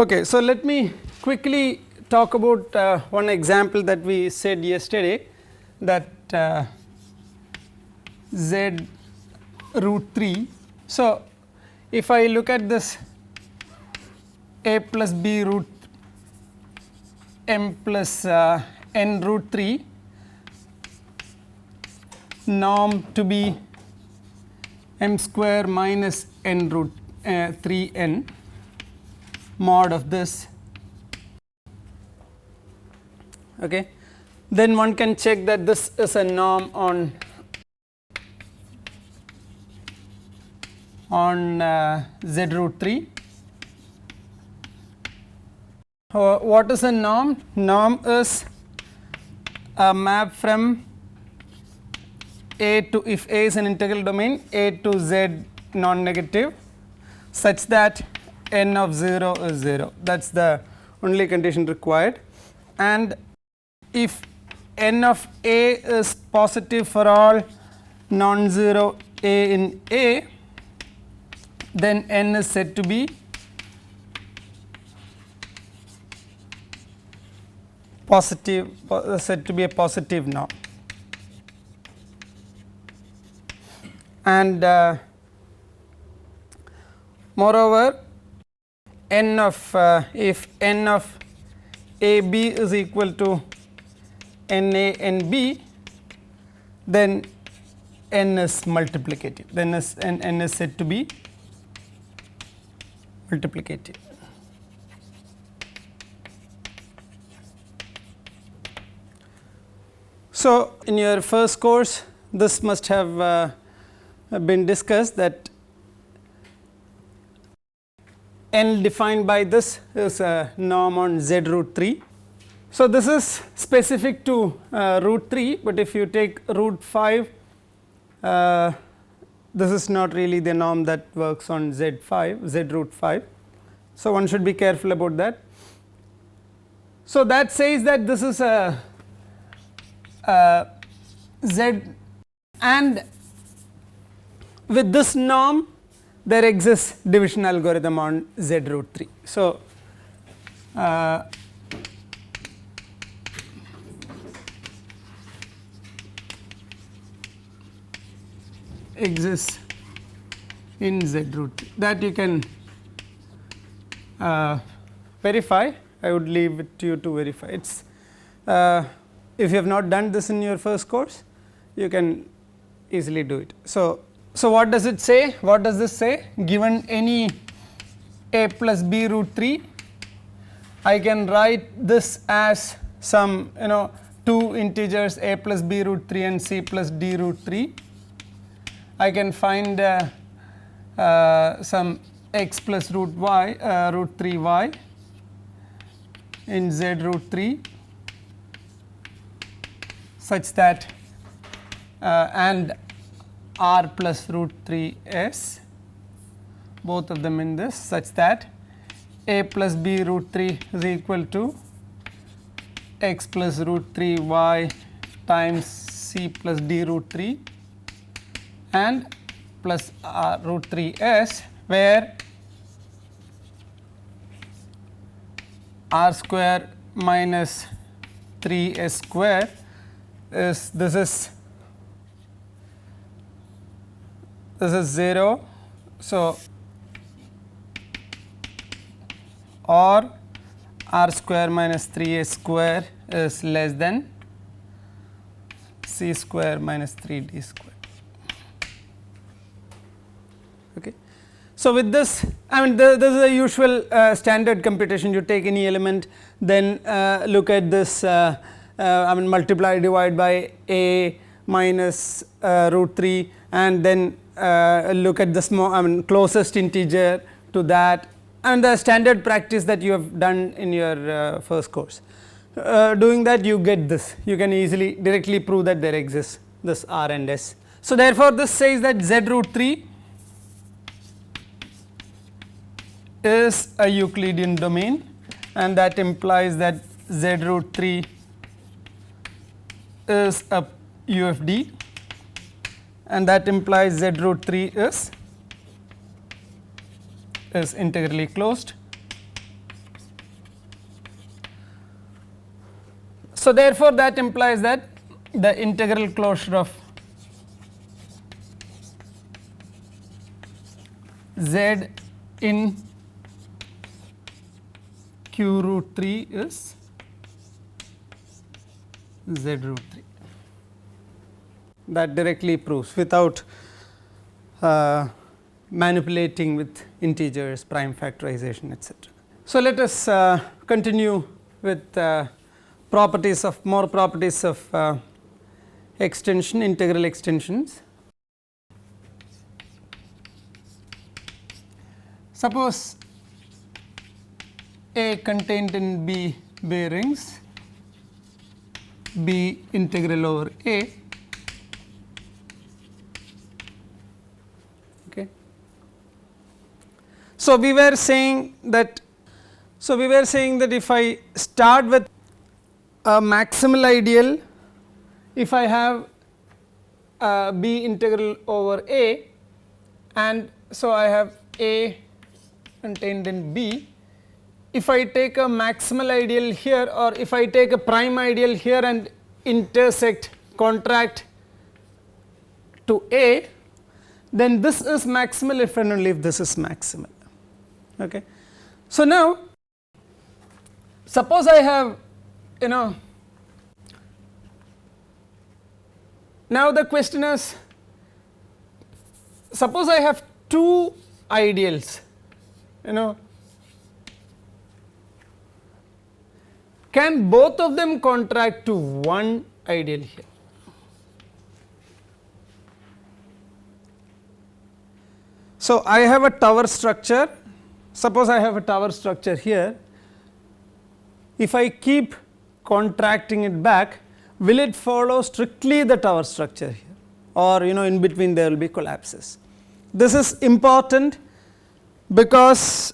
Okay, so let me quickly talk about one example that we said yesterday, that z root 3. So, if I look at this a plus b root m plus n root 3 norm to be m square minus n root 3n mod of this, okay, then one can check that this is a norm on z root 3. What is a norm? Norm is a map from A to, if A is an integral domain, A to Z non-negative such that n of 0 is 0, that is the only condition required. And if n of A is positive for all non-zero A in A, then n is said to be positive, said to be a positive norm. And moreover, n of if n of a b is equal to n a n b, then n is multiplicative, then n is said to be multiplicative. So, in your first course this must have been discussed, that n defined by this is a norm on z root 3. So, this is specific to root 3, but if you take root 5, this is not really the norm that works on z root 5. So, one should be careful about that. So, that says that this is a z, and with this norm there exists division algorithm on z root 3. So, exists in z root 3, that you can verify. I would leave it to you to verify. It's if you have not done this in your first course, you can easily do it. So, what does it say? What does this say? Given any a plus b root 3, I can write this as some two integers a plus b root 3 and c plus d root 3. I can find some x plus root y root 3 y in z root 3 such that and r plus root 3 s, both of them in this, such that a plus b root 3 is equal to x plus root 3 y times c plus d root 3 and plus r root 3 s, where r square minus 3 s square is this is 0. So, or r square minus 3 s square is less than c square minus 3 d square. Okay. So, with this, I mean this is a usual standard computation. You take any element, then look at this I mean multiply, divide by a minus root 3, and then look at the small, I mean closest integer to that, and the standard practice that you have done in your first course. Doing that, you get this, you can easily directly prove that there exists this r and s. So, therefore, this says that z root 3 is a Euclidean domain, and that implies that z root 3 is a UFD, and that implies z root 3 is integrally closed. So, therefore, that implies that the integral closure of Z in Q root 3 is Z root 3. That directly proves without manipulating with integers, prime factorization, etc. So, let us continue with properties of more properties of extension, integral extensions. Suppose A contained in B bearings B integral over A. Okay. So, we were saying that if I start with a maximal ideal, if I have B integral over A, and so I have A contained in B. If I take a maximal ideal here, or if I take a prime ideal here and intersect, contract to A, then this is maximal if and only if this is maximal. Okay. So, now suppose I have, now the question is, suppose I have two ideals, can both of them contract to one ideal here? So, I have a tower structure, suppose I have a tower structure here, if I keep contracting it back, will it follow strictly the tower structure here, or in between there will be collapses? This is important because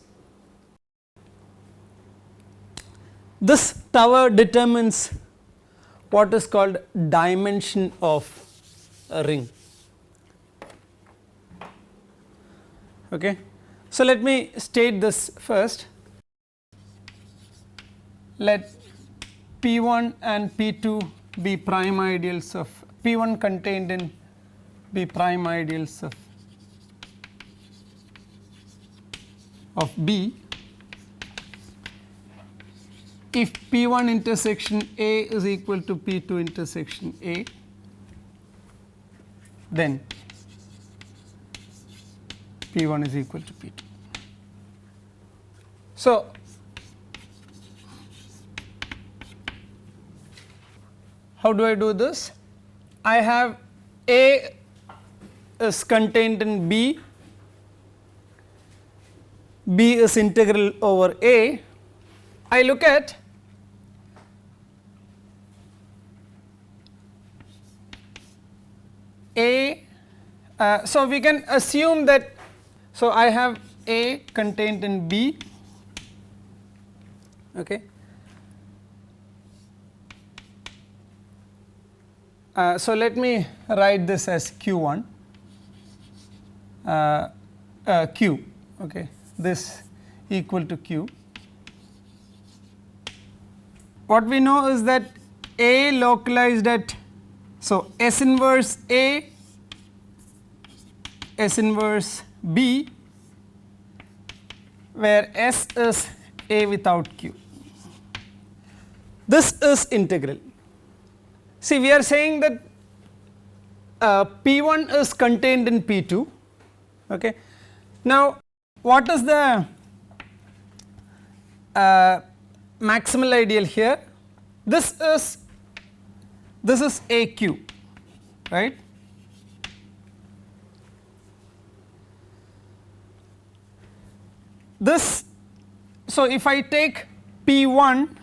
this tower determines what is called dimension of a ring. Okay. So, let me state this first. Let P1 and P2 be prime ideals of P1 contained in be prime ideals of B. If P1 intersection A is equal to P2 intersection A, then P1 is equal to P2. So, how do I do this? I have A is contained in B, B is integral over A. I look at A, so we can assume that, so I have A contained in B, okay. So let me write this as Q1, Q, okay, this equal to Q. What we know is that A localized at, so S inverse A, S inverse B, where S is A without Q. This is integral. See, we are saying that P1 is contained in P2. Okay. Now, what is the maximal ideal here? This is AQ, right? This, so if I take P1,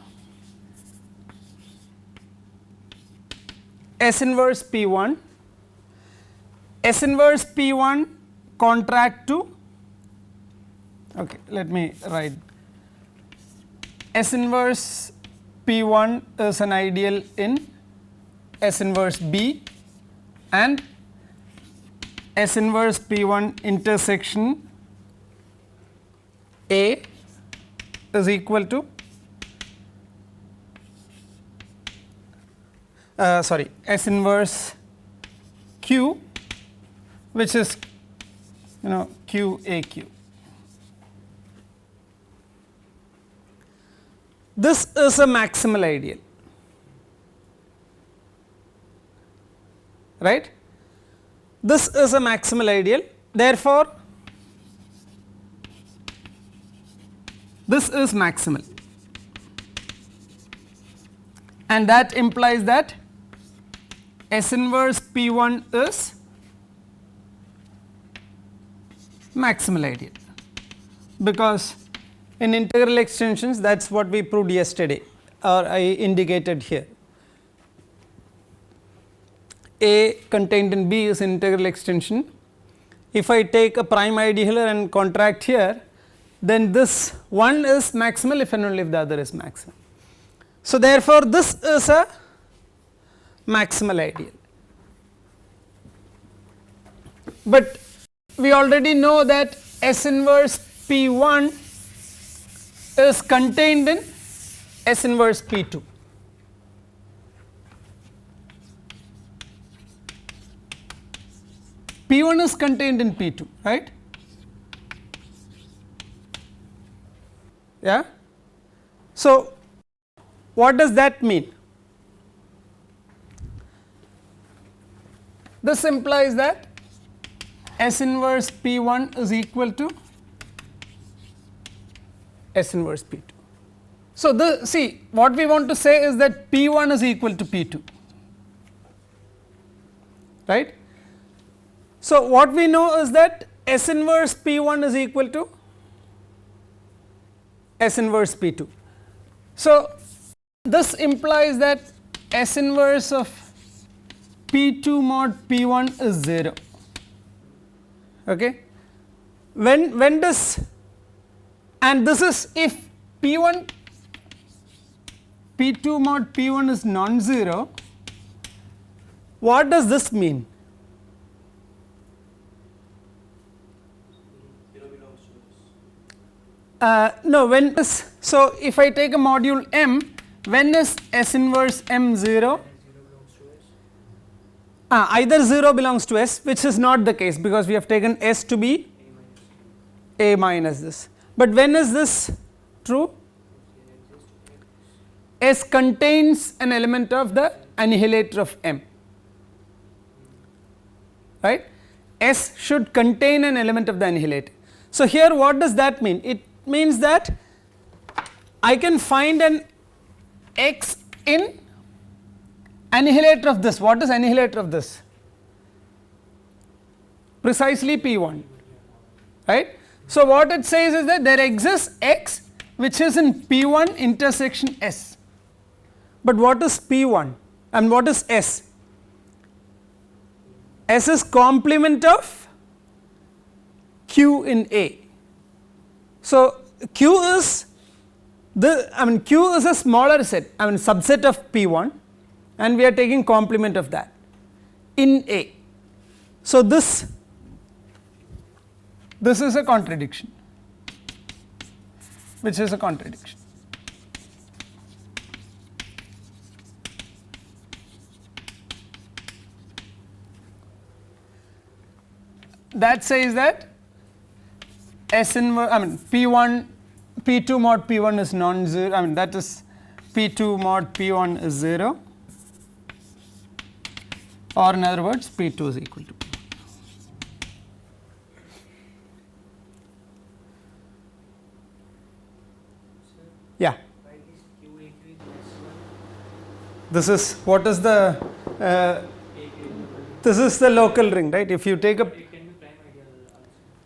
S inverse P1, S inverse P1 contract to, okay, let me write, S inverse P1 is an ideal in S inverse B, and S inverse P1 intersection A is equal to S inverse Q, which is QAQ. This is a maximal ideal, right? This is a maximal ideal, therefore this is maximal, and that implies that S inverse P1 is maximal ideal, because in integral extensions that is what we proved yesterday, or I indicated here. A contained in B is an integral extension. If I take a prime ideal here and contract here, then this one is maximal if and only if the other is maximal. So, therefore, this is a maximal ideal, but we already know that S inverse P1 is contained in S inverse P2. P1 is contained in P2, right? Yeah. So, what does that mean? This implies that S inverse P1 is equal to S inverse P2. So, see what we want to say is that P1 is equal to P2, right. So, what we know is that S inverse P1 is equal to S inverse P2. So, this implies that S inverse of P2 mod P1 is 0. Okay. When does, and this is if P1 P2 mod P1 is non-zero, what does this mean? No, when is, so if I take a module M, when is S inverse M 0? Either 0 belongs to S, which is not the case because we have taken S to be A minus this. But when is this true? S contains an element of the annihilator of M, right. S should contain an element of the annihilator. So, here what does that mean? It means that I can find an X in annihilator of this. What is annihilator of this? Precisely P1, right. So, what it says is that there exists X which is in P1 intersection S, but what is P1 and what is S? S is complement of Q in A. So, Q is Q is a smaller set, subset of P1, and we are taking complement of that in A. So, this is a contradiction, which is a contradiction. That says that S inverse, P1 P2 mod P1 is non-zero, that is P2 mod P1 is 0, or in other words P2 is equal to P1. Yeah. This is what is the this is the local ring, right. If you take a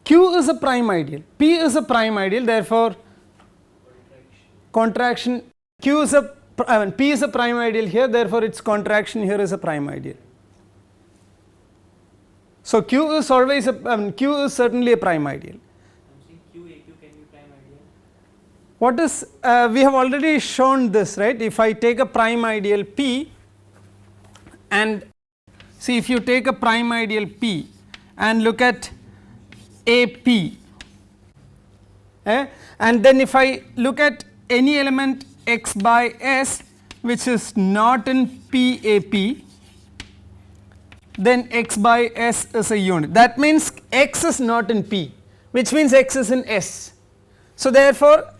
Q is a prime ideal, P is a prime ideal, therefore contraction Q is a P is a prime ideal here, therefore its contraction here is a prime ideal. So, Q is always a Q is certainly a prime ideal. What is we have already shown this, right. If I take a prime ideal P, and see if you take a prime ideal P and look at AP, and then if I look at any element x by S which is not in PAP, then x by s is a unit. That means x is not in P, which means x is in S. So therefore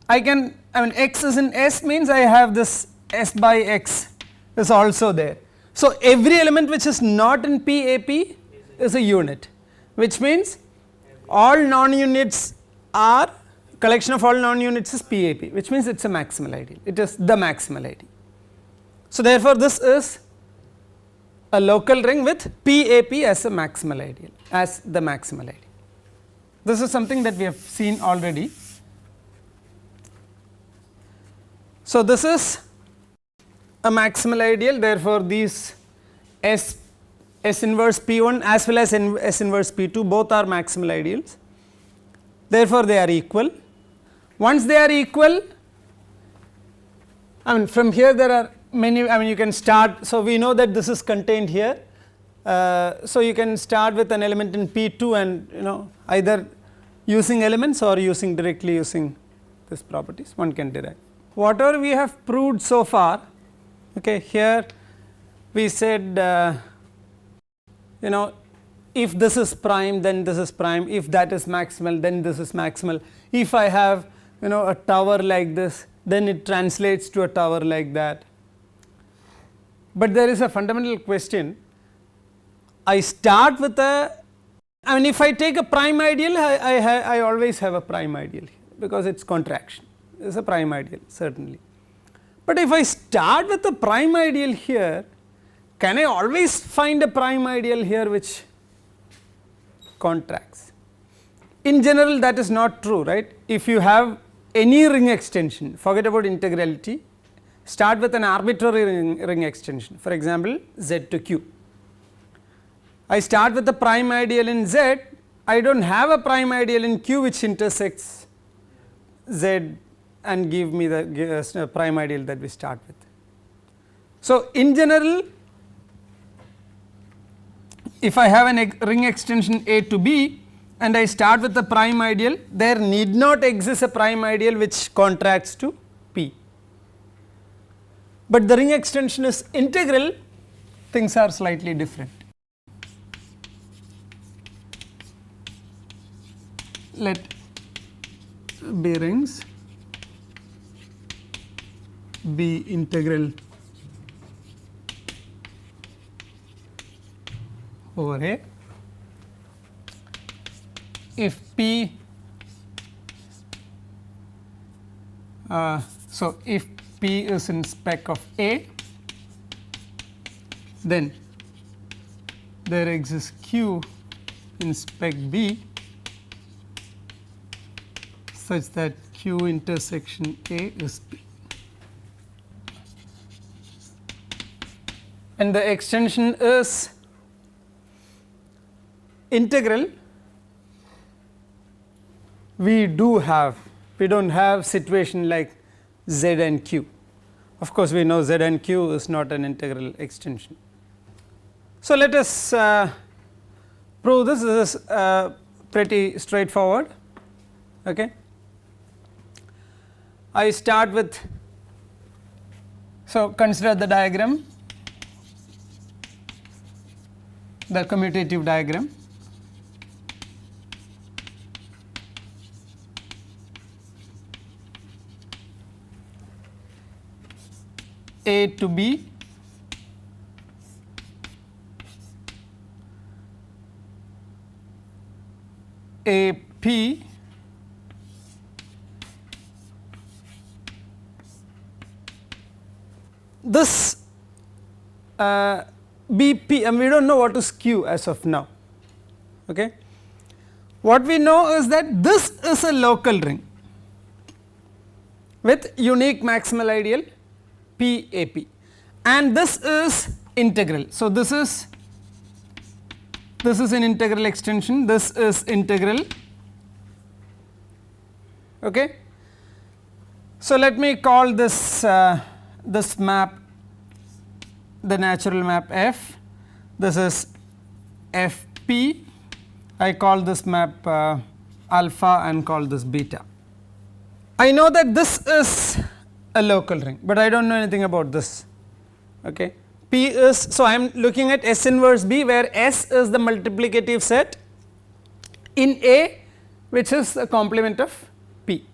I mean x is in S means I have this S by x is also there. So every element which is not in PAP is a unit, which means all non-units are, collection of all non-units is PAP, which means it is a maximal ideal, it is the maximal ideal. So therefore this is a local ring with PAP as a maximal ideal, as the maximal ideal. This is something that we have seen already. So this is a maximal ideal, therefore these S inverse P1 as well as S inverse P2 both are maximal ideals, therefore they are equal. Once they are equal, I mean from here there are many, I mean you can start, so we know that this is contained here, so you can start with an element in P2 and either using elements or directly using these properties one can derive. Whatever we have proved so far, okay, here we said if this is prime then this is prime, if that is maximal then this is maximal, if I have a tower like this then it translates to a tower like that. But there is a fundamental question. I start with if I take a prime ideal, I always have a prime ideal because it is contraction, it is a prime ideal certainly. But if I start with a prime ideal here, can I always find a prime ideal here which contracts? In general that is not true, right? If you have any ring extension, forget about integrality, start with an arbitrary ring extension, for example Z to Q. I start with a prime ideal in Z, I do not have a prime ideal in Q which intersects Z and give me the prime ideal that we start with. So in general, if I have a ring extension A to B and I start with a prime ideal, there need not exist a prime ideal which contracts to P. But the ring extension is integral, things are slightly different. Let B rings be integral over A if P so if P is in spec of A, then there exists Q in spec B such that Q intersection A is P, and the extension is integral. We do not have situation like Z and Q. Of course, we know Z and Q is not an integral extension. So let us prove this. This is pretty straightforward. Okay. I start with, so consider the diagram, the commutative diagram. A to B, A P, this BP, and we do not know what is Q as of now. Okay. What we know is that this is a local ring with unique maximal ideal PAP, and this is integral. So this is an integral extension, this is integral. Okay. So let me call this this map the natural map F, this is FP, I call this map alpha and call this beta. I know that this is a local ring, but I do not know anything about this. Okay. P is, so I am looking at S inverse B, where S is the multiplicative set in A, which is a complement of P.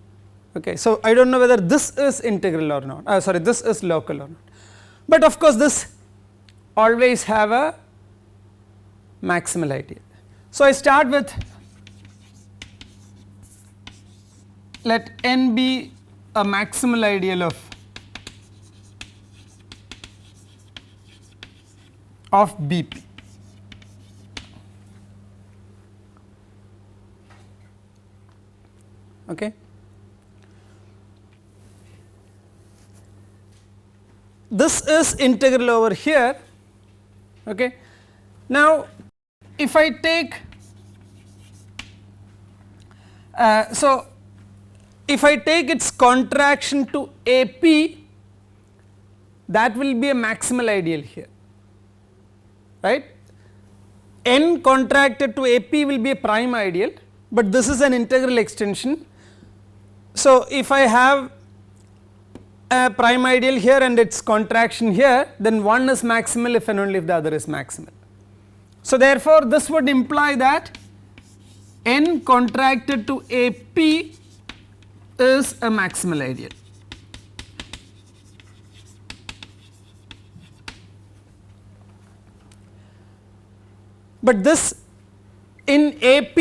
Okay. So, I do not know whether this is integral or not, sorry, this is local or not, but of course, this always have a maximal ideal. So, I start with, let n be a maximal ideal of BP. Okay. This is integral over here. Okay. Now, if I take so if I take its contraction to AP, that will be a maximal ideal here, right. N contracted to AP will be a prime ideal, but this is an integral extension. So, if I have a prime ideal here and its contraction here, then one is maximal if and only if the other is maximal. So, therefore, this would imply that N contracted to AP is a maximal ideal. But this in AP,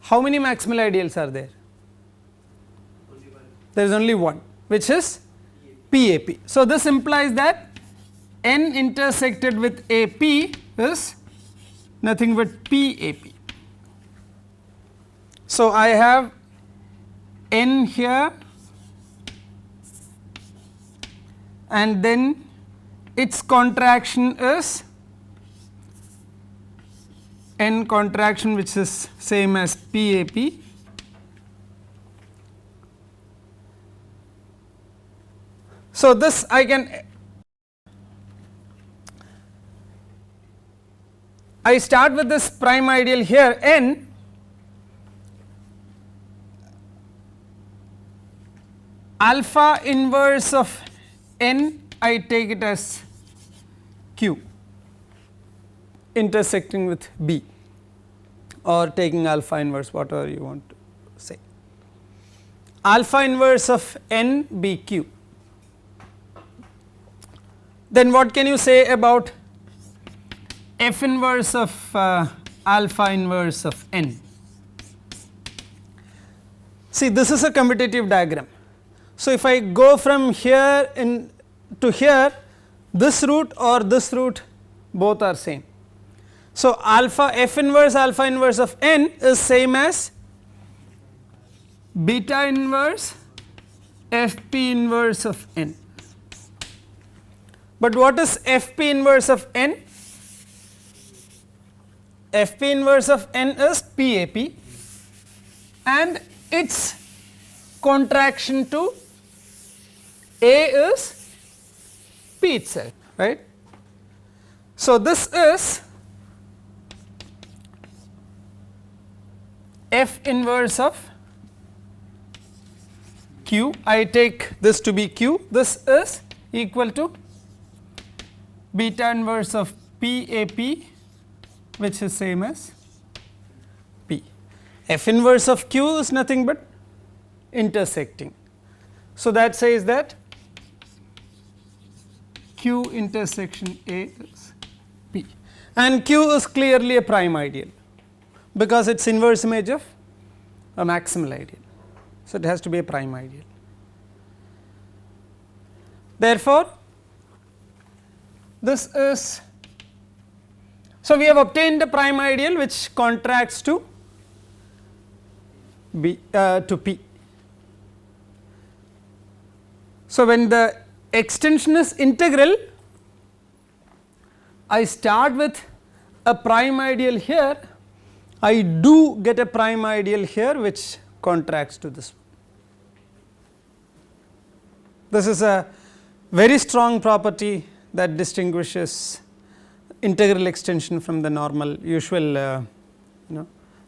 how many maximal ideals are there? There is only one, which is PAP. So, this implies that N intersected with AP is nothing but PAP. So, I have N here and then its contraction is N contraction, which is same as PAP. So, this I can, I start with this prime ideal here N, alpha inverse of N, I take it as Q intersecting with B, or taking alpha inverse, whatever you want to say. Alpha inverse of N be Q. Then what can you say about F inverse of alpha inverse of N? See, this is a commutative diagram. So, if I go from here in to here, this root or this root both are same. So, alpha F inverse alpha inverse of N is same as beta inverse Fp inverse of N. But what is Fp inverse of N? Fp inverse of N is PAP and its contraction to A is P itself, right. So, this is F inverse of Q, I take this to be Q, this is equal to beta inverse of PAP, which is same as P. F inverse of Q is nothing but intersecting. So, that says that Q intersection A is P, and Q is clearly a prime ideal because it is inverse image of a maximal ideal. So, it has to be a prime ideal. Therefore, this is, so we have obtained a prime ideal which contracts to B to P. So, when the extension is integral, I start with a prime ideal here, I do get a prime ideal here which contracts to this. This is a very strong property that distinguishes integral extension from the normal usual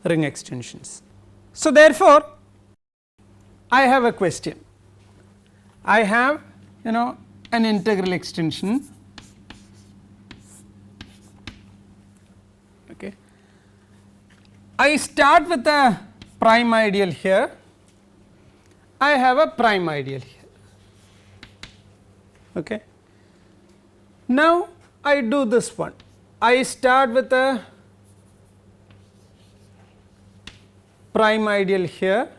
ring extensions. So, therefore, I have a question. I have an integral extension, okay. I start with a prime ideal here, I have a prime ideal here, okay. Now I do this one, I start with a prime ideal here,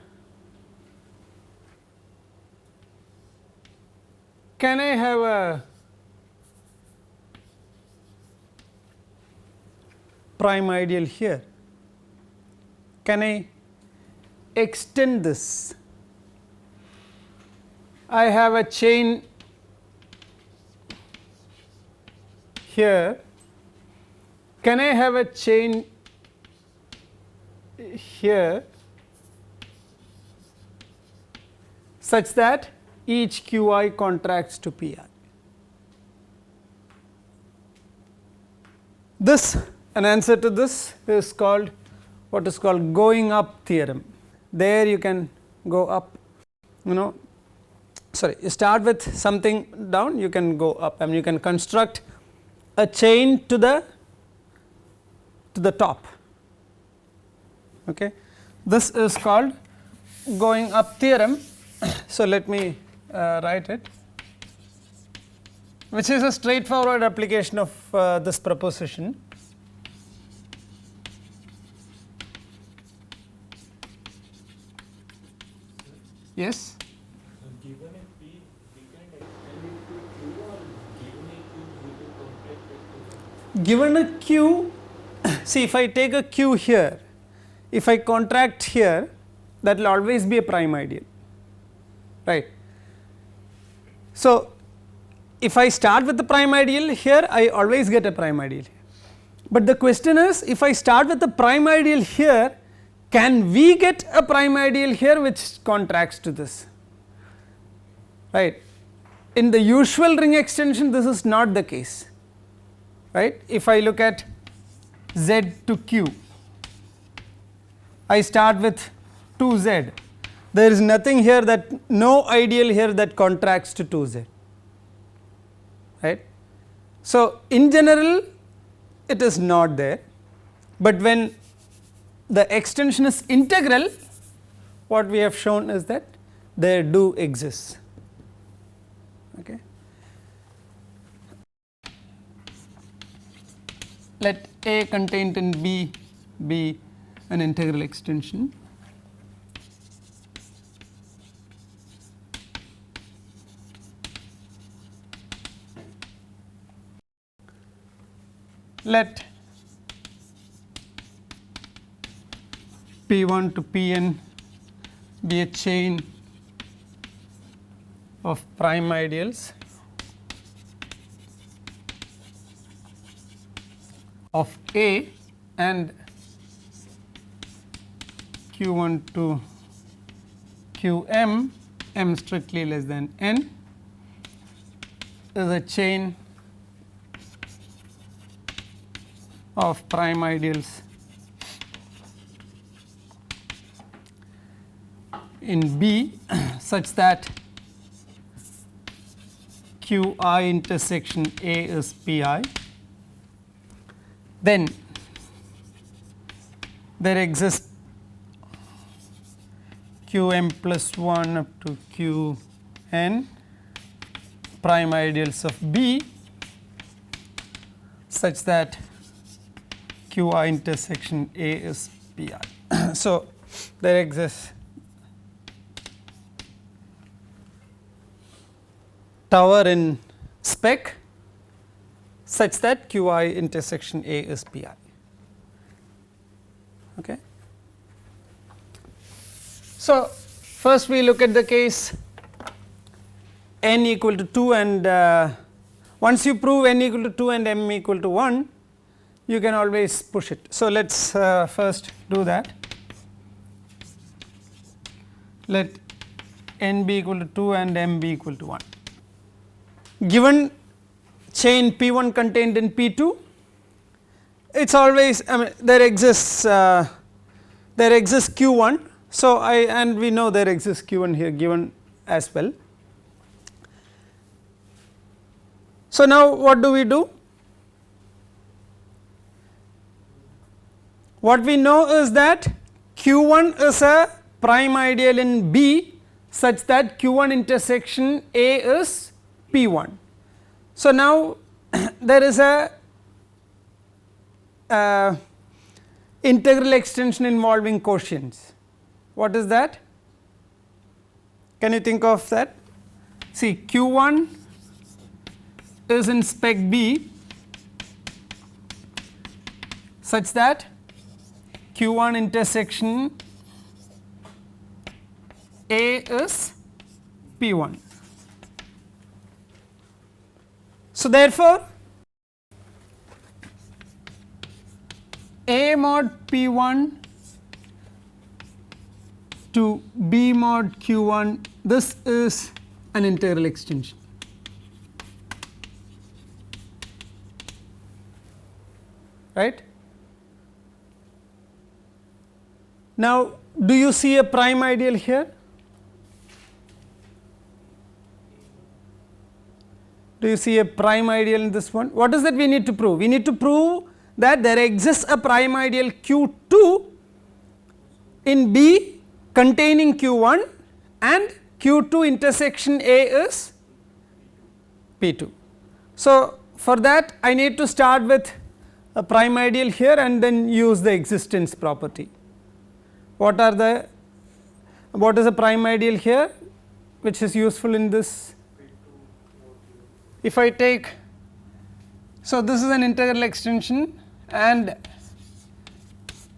can I have a prime ideal here? Can I extend this? I have a chain here, can I have a chain here such that each qi contracts to pi? This, an answer to this is called what is called going up theorem. There you can go up, sorry, you start with something down, you can go up, you can construct a chain to the top, okay. This is called going up theorem. So let me write it, which is a straightforward application of this proposition. Yes. Given a P, we can extend it to Q, or given a Q, we will contract it to Given a q, see if I take a q here, if I contract here, that will always be a prime ideal, right. So if I start with the prime ideal here, I always get a prime ideal here, but the question is, if I start with the prime ideal here, can we get a prime ideal here which contracts to this, right. In the usual ring extension this is not the case, right. If I look at z to q, I start with 2z, there is nothing here, that no ideal here that contracts to 2z, right. So in general it is not there, but when the extension is integral, what we have shown is that there do exist, okay. Let A contained in B be an integral extension, let P1 to Pn be a chain of prime ideals of A, and Q1 to Qm, m strictly less than n, is a chain of prime ideals in B such that Qi intersection A is Pi, then there exists Qm plus 1 up to Qn prime ideals of B such that Qi intersection A is Pi. So there exists tower in spec such that Qi intersection A is Pi, okay. So first we look at the case n equal to 2, and once you prove n equal to 2 and m equal to 1, you can always push it. So let us first do that. Let n be equal to 2 and m be equal to 1. Given chain P1 contained in P2, it is always, there exists Q1. So and we know there exists Q1 here given as well. So, now what do we do? What we know is that Q1 is a prime ideal in B such that Q1 intersection A is P1. So, now there is a integral extension involving quotients. What is that? Can you think of that? See, Q1 is in spec B such that Q1 intersection A is P1. So, therefore, A mod P1 to B mod Q1, this is an integral extension. Right. Now, do you see a prime ideal here? Do you see a prime ideal in this one? What is that we need to prove? We need to prove that there exists a prime ideal Q2 in B containing Q1 and Q2 intersection A is P2. So, for that I need to start with a prime ideal here and then use the existence property. What is a prime ideal here which is useful in this? If I take, so this is an integral extension and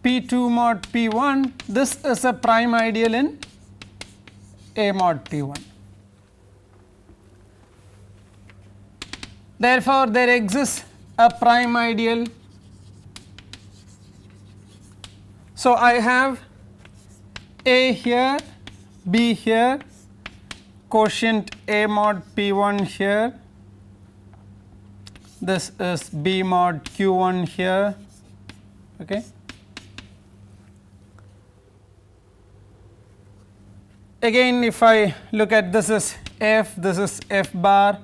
P2 mod P1, this is a prime ideal in A mod P1. Therefore, there exists a prime ideal. So, I have A here, B here, quotient A mod P1 here, this is B mod Q1 here. Okay. Again, if I look at this is F, this is F bar,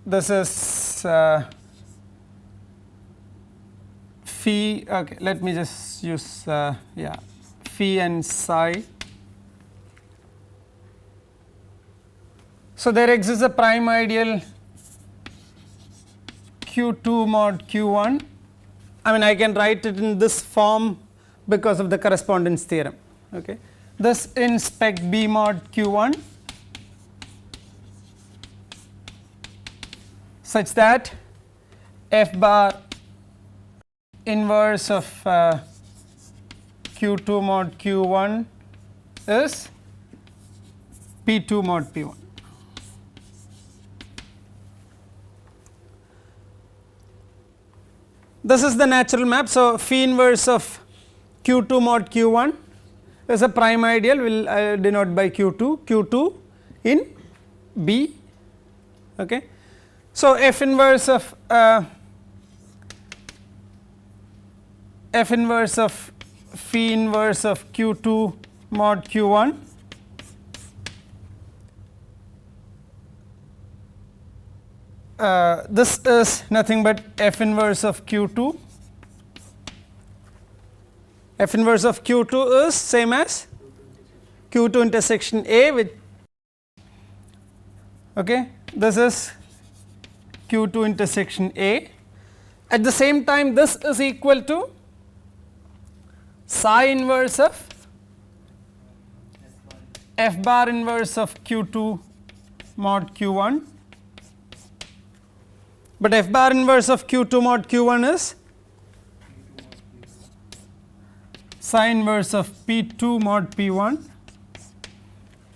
this is phi, okay, let me just use yeah, phi and psi. So, there exists a prime ideal Q2 mod Q1. I mean, I can write it in this form because of the correspondence theorem. Okay. This in spec B mod Q1 such that F bar inverse of Q2 mod Q1 is P2 mod P1. This is the natural map. So, phi inverse of Q2 mod Q1 is a prime ideal, we will denote by Q2 in B. Okay. So, F inverse of phi inverse of Q2 mod Q1 this is nothing but F inverse of Q2. F inverse of Q2 is same as Q2 intersection A with, okay, this is Q2 intersection A. At the same time, this is equal to psi inverse of F bar inverse of Q2 mod Q1. But F bar inverse of Q2 mod Q1 is psi inverse of P2 mod P1,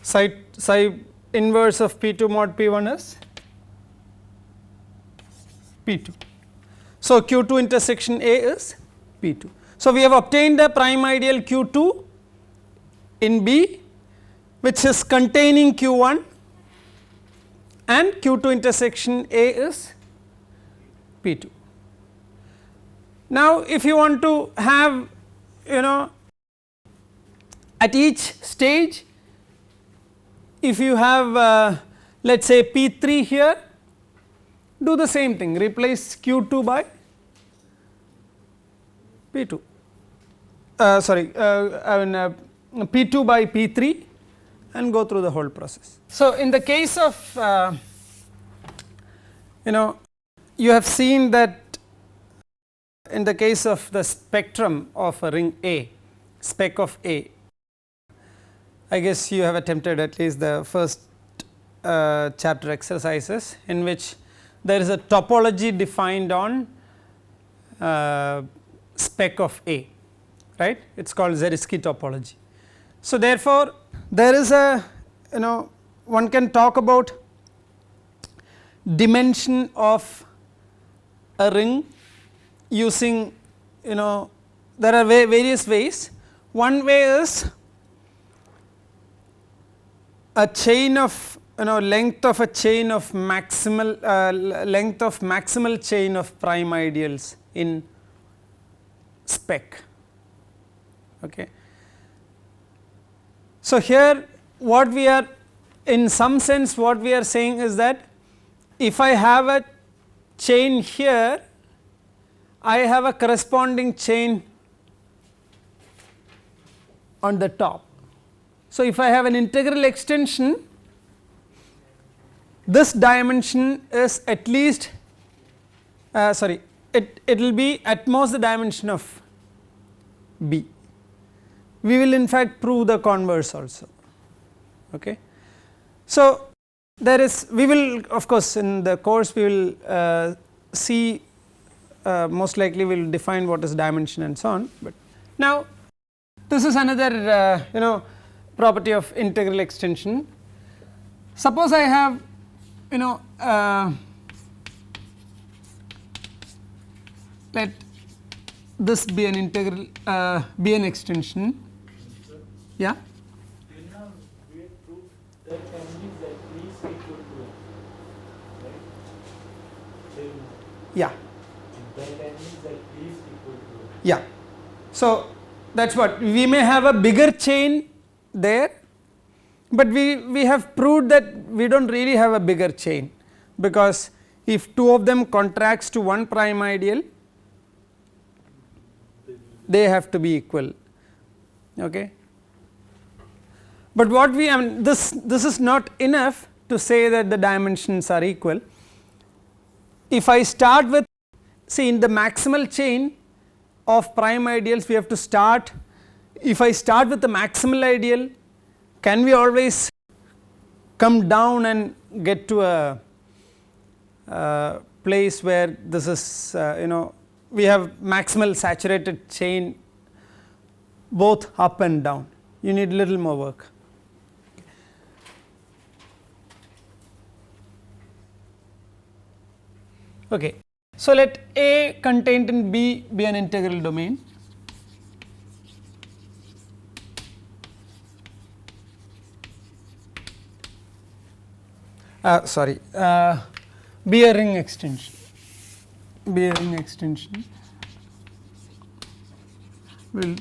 psi inverse of P2 mod P1 is P2. So, Q2 intersection A is P2. So, we have obtained a prime ideal Q2 in B which is containing Q1 and Q2 intersection A is P2. Now, if you want to have, you know, at each stage if you have let us say P3 here, do the same thing, replace Q2 by P2, P2 by P3 and go through the whole process. So, in the case of you have seen that in the case of the spectrum of a ring A, spec of A, I guess you have attempted at least the first chapter exercises in which there is a topology defined on spec of A, right, it is called Zariski topology. So, therefore, there is a one can talk about dimension of a ring using there are various ways. One way is a chain of length of a chain of maximal length of maximal chain of prime ideals in spec. Okay. So, here what we are in some sense what we are saying is that if I have a chain here, I have a corresponding chain on the top. So, if I have an integral extension, this dimension is at least it will be at most the dimension of B. We will in fact prove the converse also. Okay. So, there is we will of course in the course we will see most likely we will define what is dimension and so on, but now this is another property of integral extension. Suppose I have let this be an integral be an extension. Yeah. Now we have proved that families at least equal to M, right? Then Yeah. that families at least equal to M. Yeah. So, that is what we may have a bigger chain there, but we have proved that we do not really have a bigger chain, because if two of them contracts to one prime ideal, they have to be equal. Okay. But what we this is not enough to say that the dimensions are equal. If I start with, see, in the maximal chain of prime ideals we have to start, if I start with the maximal ideal, can we always come down and get to a place where this is we have maximal saturated chain both up and down? You need little more work. Okay. So, let A contained in B be an integral domain. Be a ring extension. Be a ring extension will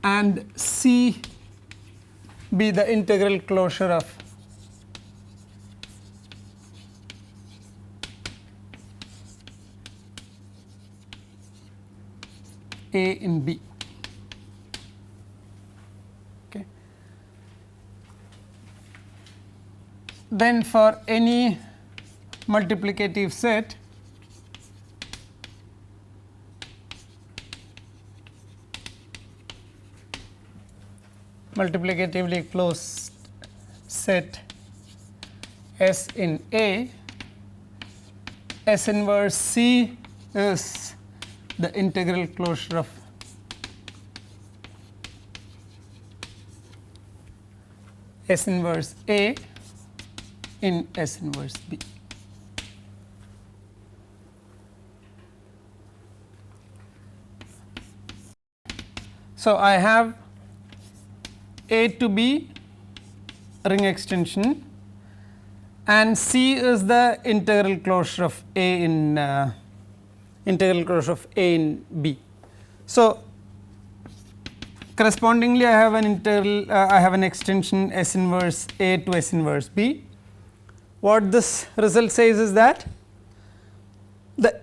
and C be the integral closure of A in B. Okay. Then for any multiplicative set, multiplicatively closed set S in A, S inverse C is the integral closure of S inverse A in S inverse B. So, I have A to B ring extension and C is the integral closure of A in B. So, correspondingly I have an integral I have an extension S inverse A to S inverse B. What this result says is that the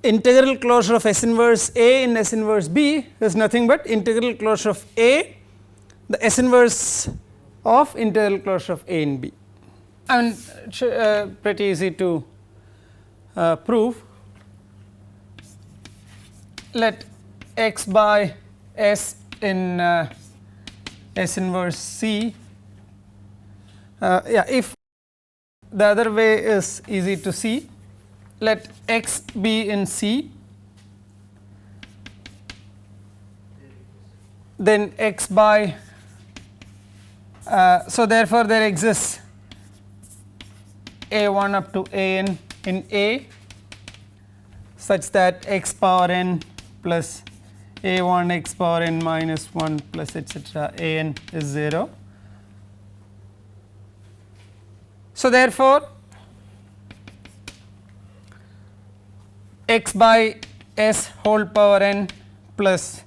integral closure of S inverse A in S inverse B is nothing but integral closure of A, the S inverse of integral closure of A in B. I mean pretty easy to prove. Let x by S in S inverse C, if the other way is easy to see, let x be in C, then x by so therefore there exists A1 up to An in A such that x power n plus A1 x power n minus 1 plus etc. An is 0. So therefore x by S whole power n plus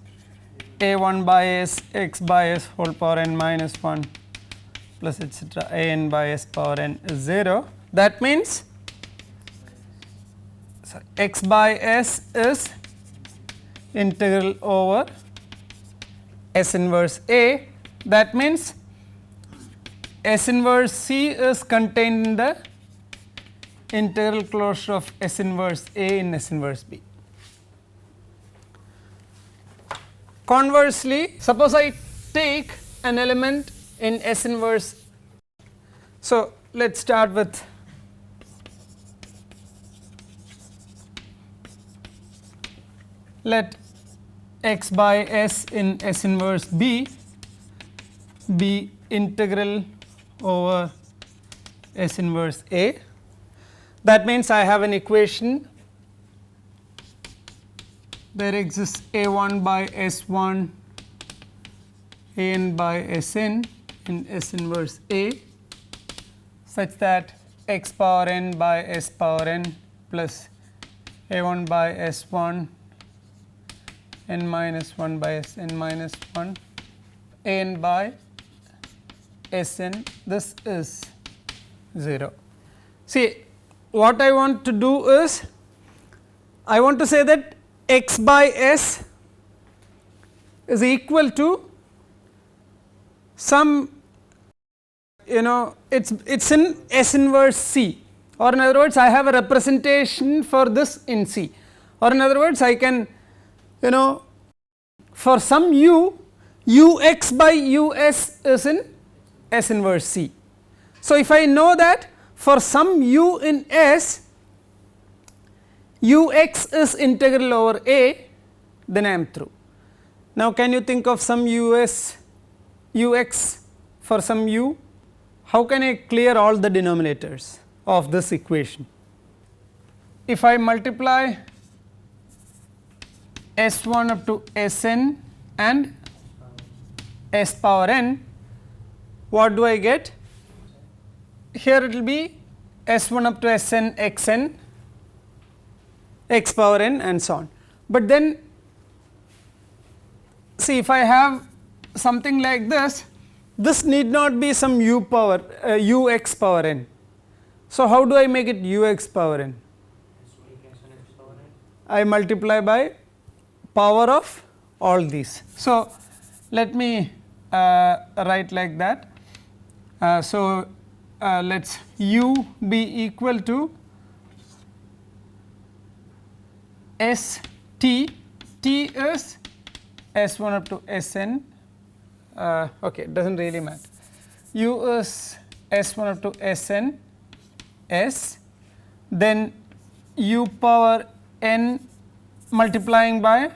A1 by S x by S whole power n minus 1 plus etc. An by S power n is 0. That means x by S is integral over S inverse A. That means S inverse C is contained in the integral closure of S inverse A in S inverse B. Conversely, suppose I take an element in S inverse. So let us start with let x by S in S inverse B be integral over S inverse A. That means I have an equation, there exists A1 by S1 An by Sn in S inverse A such that x power n by S power n plus A1 by S1 n minus 1 by S n minus 1 An by Sn, this is 0. See, what I want to do is I want to say that x by S is equal to some, it's in S inverse C, or in other words I have a representation for this in C, or in other words I can for some u, ux by us is in S inverse C. So if I know that for some u in S ux is integral over A, then I am through. Now can you think of some ux for some u? How can I clear all the denominators of this equation? If I multiply S1 up to Sn and S power n, what do I get? Here it will be S1 up to Sn xn, x power n and so on. But then see, if I have something like this, this need not be some u power ux power n. So how do I make it ux power n? I multiply by power of all these. So let me write like that. So let us u be equal to S t, t is S1 up to Sn, okay, it does not really matter. U is S1 up to Sn S, then u power n multiplying by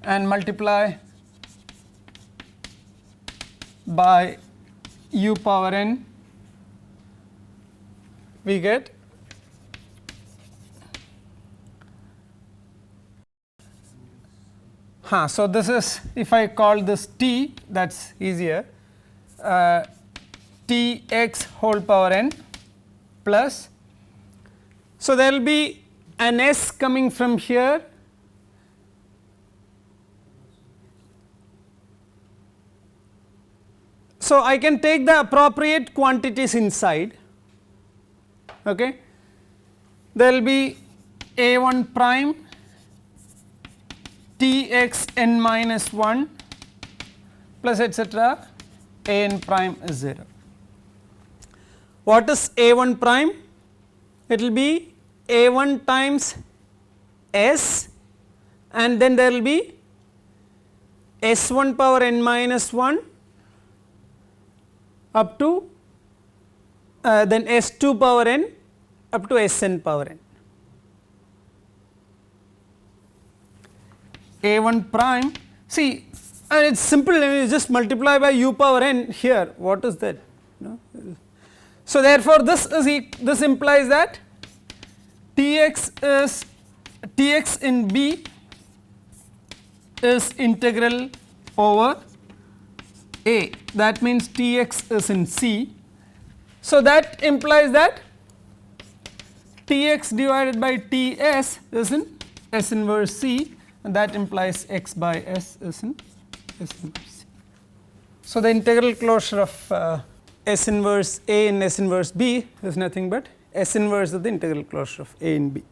and multiply by u power n, we get so this is, if I call this t, that is easier, t x whole power n plus, so there will be an s coming from here So, I can take the appropriate quantities inside. Okay. There will be a1 prime t x n minus 1 plus etcetera a n prime is 0. What is a1 prime? It will be a1 times s, and then there will be s1 power n minus 1 up to then s2 power n up to sn power n. a1 prime, see it is simple, you just multiply by u power n here, what is that? No? So, therefore, this implies that Tx in B is integral over A, that means Tx is in C. So, that implies that Tx divided by Ts is in S inverse C, and that implies x by S is in S inverse C. So, the integral closure of S inverse A and S inverse B is nothing but S inverse of the integral closure of A and B.